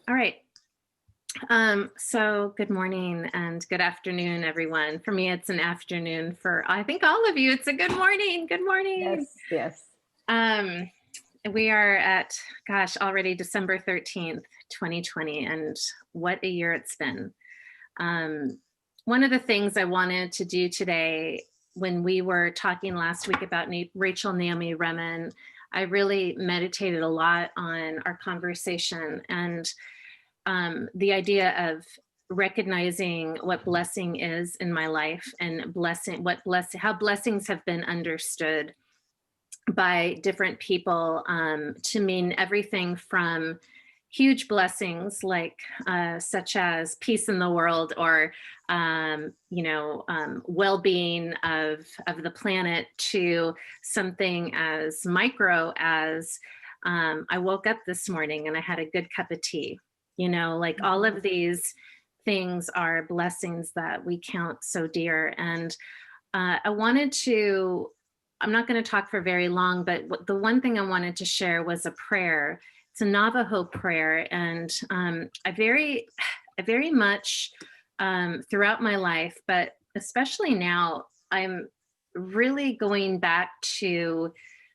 All right. So good morning and good afternoon, everyone. For me, it's an afternoon. For I think all of you, it's a good morning. Good morning. Yes, yes. Um, we are at, gosh, already December 13th, 2020, and what a year it's been. Um, One of the things I wanted to do today, when we were talking last week about Rachel Naomi Remen, I really meditated a lot on our conversation and the idea of recognizing what blessing is in my life and how blessings have been understood by different people to mean everything from huge blessings like such as peace in the world or well-being of the planet to something as micro as I woke up this morning and I had a good cup of tea. Like all of these things are blessings that we count so dear. And I'm not going to talk for very long, but the one thing I wanted to share was a prayer. It's a Navajo prayer. And I very much throughout my life, but especially now, I'm really going back to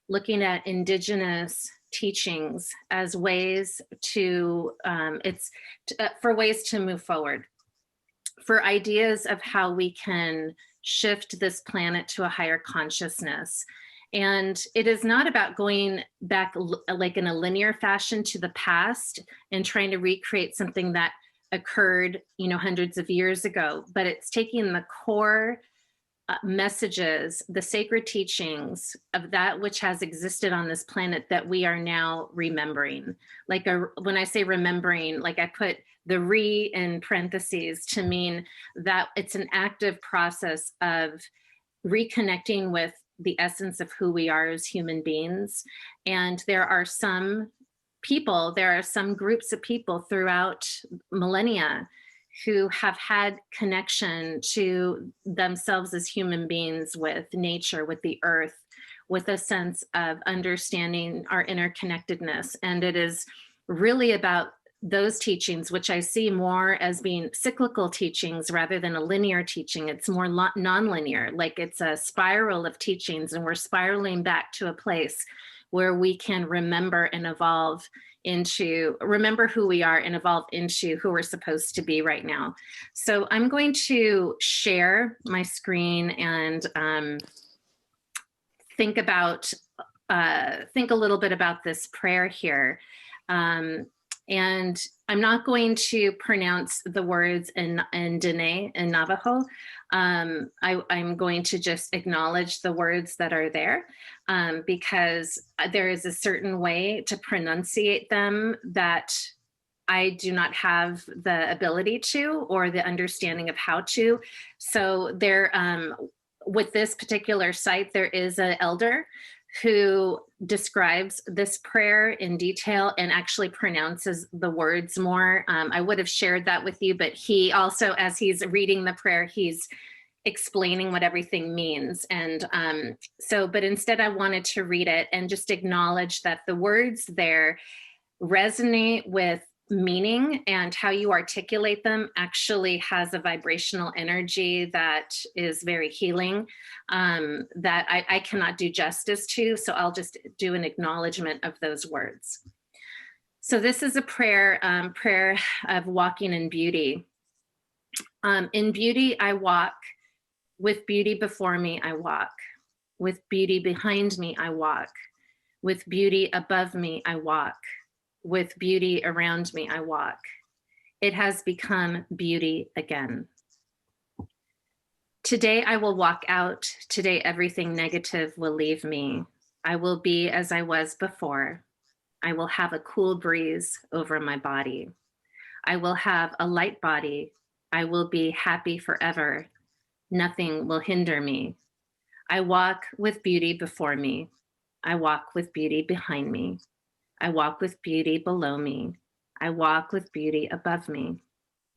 looking at indigenous teachings as ways to for ways to move forward, for ideas of how we can shift this planet to a higher consciousness. And it is not about going back like in a linear fashion to the past and trying to recreate something that occurred, hundreds of years ago, but it's taking the core messages, the sacred teachings of that which has existed on this planet that we are now remembering. When I say remembering, like I put the in parentheses to mean that it's an active process of reconnecting with the essence of who we are as human beings. And there are some groups of people throughout millennia who have had connection to themselves as human beings with nature, with the earth, with a sense of understanding our interconnectedness. And it is really about those teachings, which I see more as being cyclical teachings rather than a linear teaching. It's more nonlinear, like it's a spiral of teachings, and we're spiraling back to a place where we can remember and evolve remember who we are and evolve into who we're supposed to be right now. So I'm going to share my screen and think a little bit about this prayer here. And I'm not going to pronounce the words in Dene in Navajo. I'm going to just acknowledge the words that are there because there is a certain way to pronunciate them that I do not have the ability to or the understanding of how to. So with this particular site, there is an elder who describes this prayer in detail and actually pronounces the words more. I would have shared that with you, but he also, as he's reading the prayer, he's explaining what everything means. And but instead I wanted to read it and just acknowledge that the words there resonate with meaning, and how you articulate them actually has a vibrational energy that is very healing, that I cannot do justice to. So I'll just do an acknowledgement of those words. So this is a prayer of walking in beauty. In beauty, I walk. With beauty before me, I walk. With beauty behind me, I walk. With beauty above me, I walk. With beauty around me, I walk. It has become beauty again. Today I will walk out. Today everything negative will leave me. I will be as I was before. I will have a cool breeze over my body. I will have a light body. I will be happy forever. Nothing will hinder me. I walk with beauty before me. I walk with beauty behind me. I walk with beauty below me. I walk with beauty above me.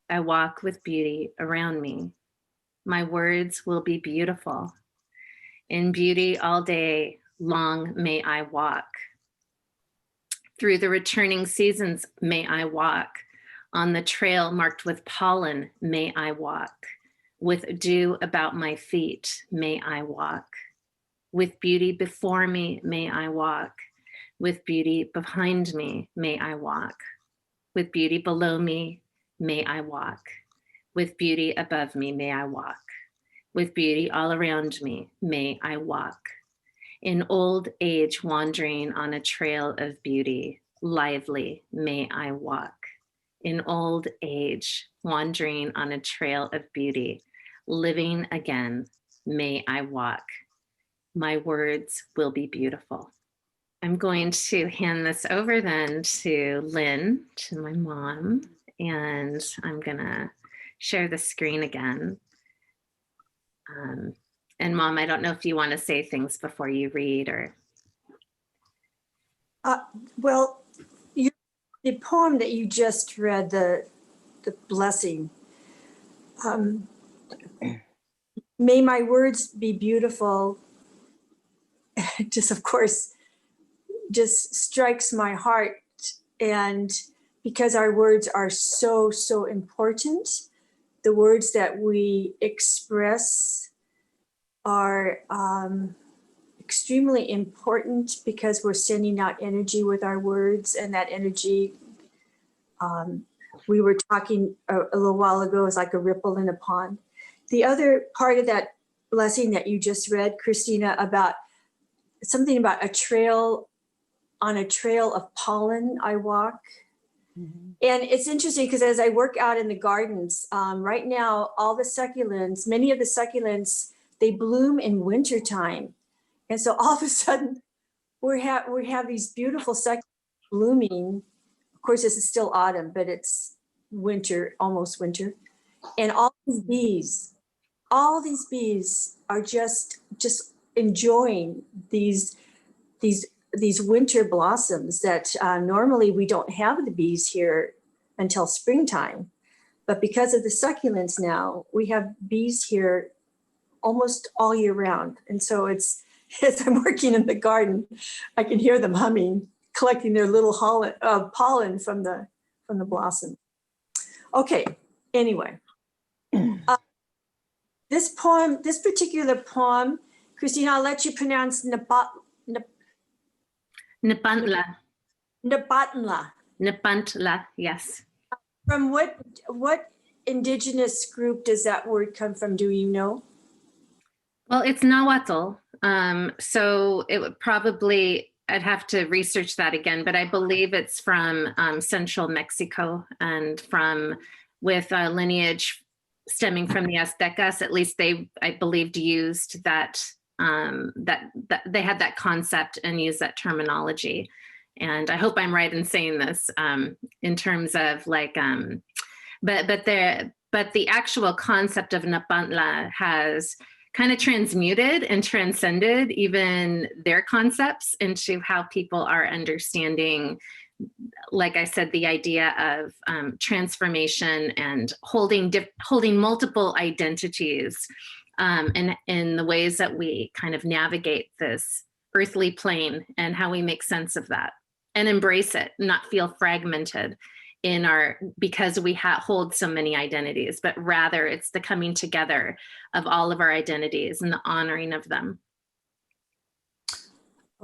I walk with beauty around me. My words will be beautiful. In beauty all day long may I walk. Through the returning seasons may I walk. On the trail marked with pollen, may I walk. With dew about my feet, may I walk. With beauty before me, may I walk. With beauty behind me, may I walk. With beauty below me, may I walk. With beauty above me, may I walk. With beauty all around me, may I walk. In old age, wandering on a trail of beauty, lively, may I walk. In old age, wandering on a trail of beauty, living again, may I walk. My words will be beautiful. I'm going to hand this over then to Lynn, to my mom, and I'm gonna share the screen again. And Mom, I don't know if you want to say things before you read or. Well, the poem that you just read, the blessing, may my words be beautiful, just of course, just strikes my heart. And because our words are so, so important, the words that we express are extremely important because we're sending out energy with our words, and that energy, we were talking a little while ago, is like a ripple in a pond. The other part of that blessing that you just read, Christina, about something about a trail, on a trail of pollen I walk. Mm-hmm. And it's interesting because as I work out in the gardens, right now, all the succulents, many of the succulents, they bloom in wintertime. And so all of a sudden, we have these beautiful succulents blooming. Of course, this is still autumn, but it's winter, almost winter. And all these bees are just enjoying these winter blossoms that normally we don't have the bees here until springtime. But because of the succulents now, we have bees here almost all year round. And so it's, as I'm working in the garden, I can hear them humming, collecting their little pollen from the blossom. Okay, anyway. This particular poem, Christina, I'll let you pronounce Nepantla. Nepantla. Nepantla, yes. From what indigenous group does that word come from? Do you know? Well, it's Nahuatl. So it would probably, I'd have to research that again, but I believe it's from central Mexico and with lineage stemming from the Aztecas. At least they, I believed, used that they had that concept and used that terminology. And I hope I'm right in saying this in terms of like, but the actual concept of Nepantla has kind of transmuted and transcended even their concepts into how people are understanding, like I said, the idea of transformation and holding multiple identities and in the ways that we kind of navigate this earthly plane and how we make sense of that and embrace it, not feel fragmented because we hold so many identities, but rather it's the coming together of all of our identities and the honoring of them.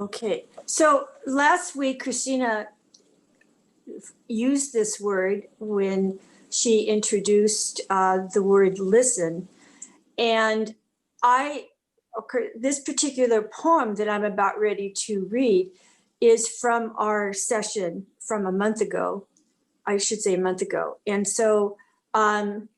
Okay, so last week, Christina used this word when she introduced the word listen. And this particular poem that I'm about ready to read is from our session from a month ago. I should say a month ago. And so now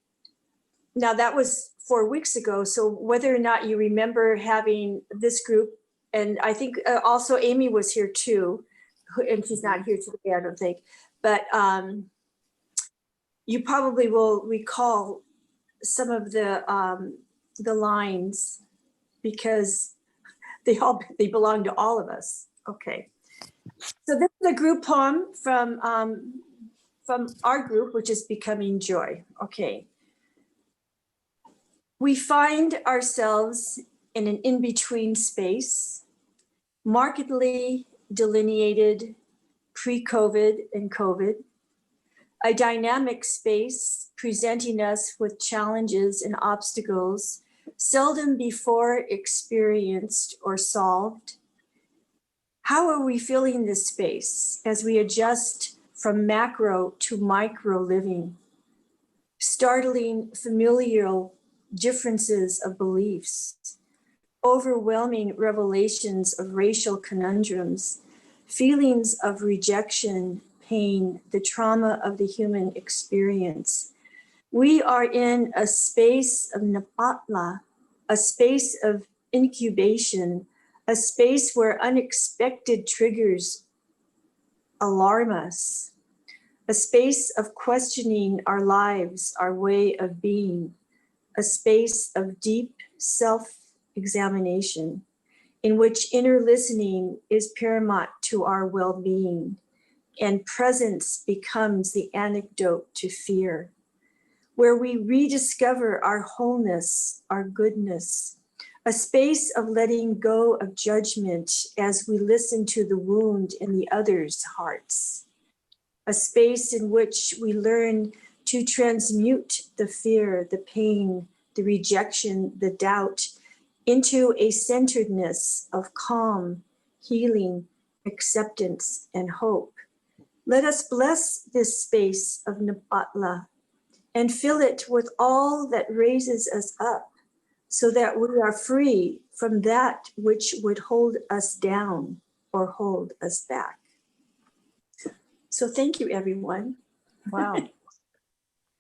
that was 4 weeks ago. So whether or not you remember having this group, and I think also Amy was here too, and she's not here today, I don't think, but you probably will recall some of the lines because they belong to all of us. Okay. So this is a group poem from our group, which is Becoming Joy. Okay. We find ourselves in an in-between space, markedly delineated pre-COVID and COVID, a dynamic space presenting us with challenges and obstacles seldom before experienced or solved. How are we filling this space as we adjust from macro to micro living? Startling familial differences of beliefs, overwhelming revelations of racial conundrums, feelings of rejection, pain, the trauma of the human experience. We are in a space of napatla, a space of incubation, a space where unexpected triggers alarm us, a space of questioning our lives, our way of being, a space of deep self-examination in which inner listening is paramount to our well-being and presence becomes the antidote to fear, where we rediscover our wholeness, our goodness, a space of letting go of judgment as we listen to the wound in the other's hearts, a space in which we learn to transmute the fear, the pain, the rejection, the doubt into a centeredness of calm, healing, acceptance, and hope. Let us bless this space of Napatla and fill it with all that raises us up so that we are free from that which would hold us down or hold us back. So thank you, everyone. Wow.